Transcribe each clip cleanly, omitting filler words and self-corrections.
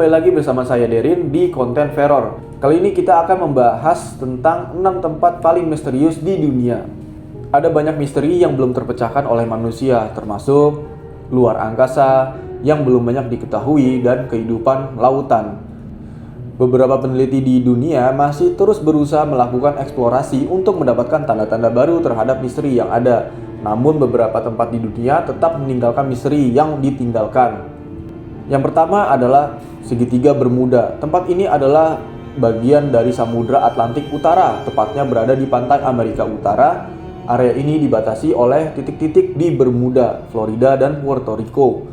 kembali lagi bersama saya Derin di konten Veror. Kali ini kita akan membahas tentang 6 tempat paling misterius di dunia. Ada banyak misteri yang belum terpecahkan oleh manusia, termasuk luar angkasa yang belum banyak diketahui dan kehidupan lautan. Beberapa peneliti di dunia masih terus berusaha melakukan eksplorasi untuk mendapatkan tanda-tanda baru terhadap misteri yang ada. Namun beberapa tempat di dunia tetap meninggalkan misteri yang ditinggalkan. Yang pertama adalah segitiga Bermuda. Tempat ini adalah bagian dari Samudra Atlantik Utara, tepatnya berada di pantai Amerika Utara. Area ini dibatasi oleh titik-titik di Bermuda, Florida, dan Puerto Rico.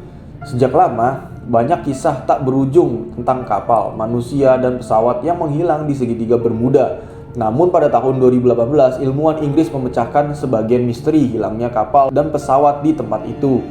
Sejak lama, banyak kisah tak berujung tentang kapal, manusia, dan pesawat yang menghilang di segitiga Bermuda. Namun pada tahun 2018, ilmuwan Inggris memecahkan sebagian misteri hilangnya kapal dan pesawat di tempat itu.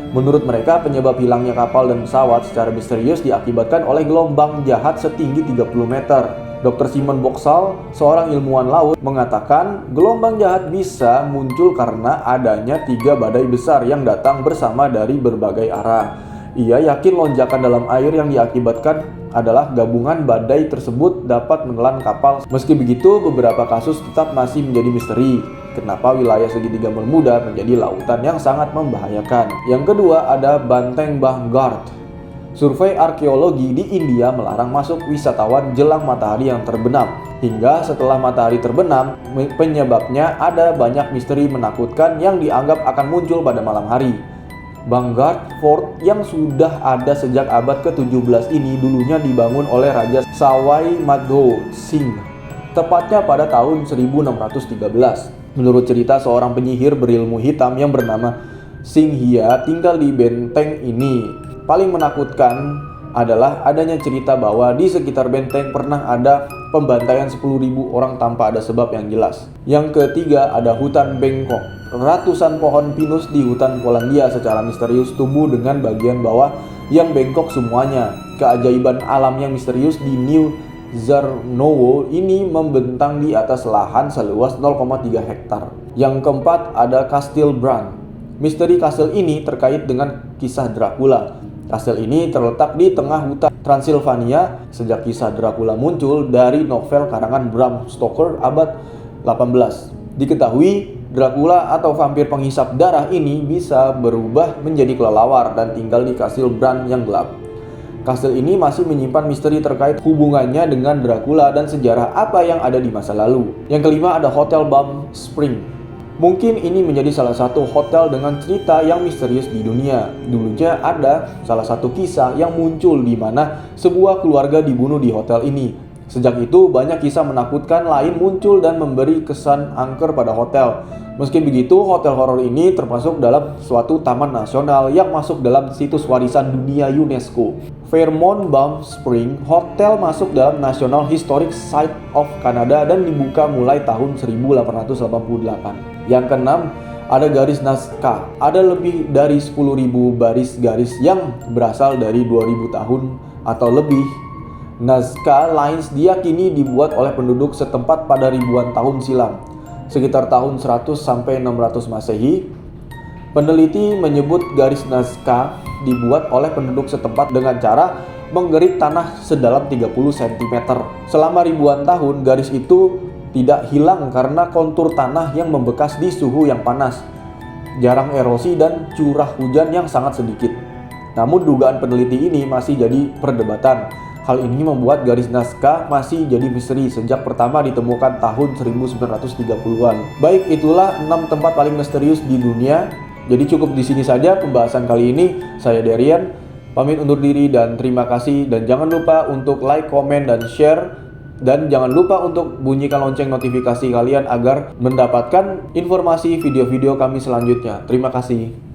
Menurut mereka, penyebab hilangnya kapal dan pesawat secara misterius diakibatkan oleh gelombang jahat setinggi 30 meter. Dr. Simon Boxall, seorang ilmuwan laut, mengatakan gelombang jahat bisa muncul karena adanya 3 badai besar yang datang bersama dari berbagai arah. Ia yakin lonjakan dalam air yang diakibatkan adalah gabungan badai tersebut dapat menelan kapal. Meski begitu, beberapa kasus tetap masih menjadi misteri. Kenapa wilayah segitiga Bermuda menjadi lautan yang sangat membahayakan? Yang kedua ada Banteng Bahngard. Survei arkeologi di India melarang masuk wisatawan jelang matahari yang terbenam. Hingga setelah matahari terbenam, penyebabnya ada banyak misteri menakutkan yang dianggap akan muncul pada malam hari. Bahngard Fort yang sudah ada sejak abad ke-17 ini dulunya dibangun oleh Raja Sawai Madho Singh, tepatnya pada tahun 1613. Menurut cerita, seorang penyihir berilmu hitam yang bernama Singhia tinggal di benteng ini. Paling menakutkan adalah adanya cerita bahwa di sekitar benteng pernah ada pembantaian 10.000 orang tanpa ada sebab yang jelas. Yang ketiga ada hutan Bangkok. Ratusan pohon pinus di hutan Polandia secara misterius tumbuh dengan bagian bawah yang bengkok semuanya. Keajaiban alam yang misterius di New Zarnowo ini membentang di atas lahan seluas 0,3 hektar. Yang keempat ada Kastil Bran. Misteri kastil ini terkait dengan kisah Dracula. Kastil ini terletak di tengah hutan Transilvania sejak kisah Dracula muncul dari novel karangan Bram Stoker abad 18. Diketahui Dracula atau vampir penghisap darah ini bisa berubah menjadi kelelawar dan tinggal di kastil Bran yang gelap. Kastil ini masih menyimpan misteri terkait hubungannya dengan Dracula dan sejarah apa yang ada di masa lalu. Yang kelima ada Hotel Balm Spring. Mungkin ini menjadi salah satu hotel dengan cerita yang misterius di dunia. Dulunya ada salah satu kisah yang muncul di mana sebuah keluarga dibunuh di hotel ini. Sejak itu banyak kisah menakutkan lain muncul dan memberi kesan angker pada hotel. Meski begitu, hotel horor ini termasuk dalam suatu taman nasional yang masuk dalam situs warisan dunia UNESCO. Fairmont Balm Spring Hotel masuk dalam National Historic Site of Canada dan dibuka mulai tahun 1888. Yang keenam, ada garis Nazca. Ada lebih dari 10.000 baris garis yang berasal dari 2000 tahun atau lebih. Nazca Lines diyakini dibuat oleh penduduk setempat pada ribuan tahun silam, sekitar tahun 100 sampai 600 Masehi. Peneliti menyebut garis Nazca dibuat oleh penduduk setempat dengan cara menggerik tanah sedalam 30 cm. Selama ribuan tahun, garis itu tidak hilang karena kontur tanah yang membekas di suhu yang panas, jarang erosi, dan curah hujan yang sangat sedikit. Namun dugaan peneliti ini masih jadi perdebatan. Hal ini membuat garis Nazca masih jadi misteri sejak pertama ditemukan tahun 1930-an. Baik, itulah 6 tempat paling misterius di dunia. Jadi cukup di sini saja pembahasan kali ini. Saya Darian, pamit undur diri dan terima kasih. Dan jangan lupa untuk like, komen, dan share. Dan jangan lupa untuk bunyikan lonceng notifikasi kalian agar mendapatkan informasi video-video kami selanjutnya. Terima kasih.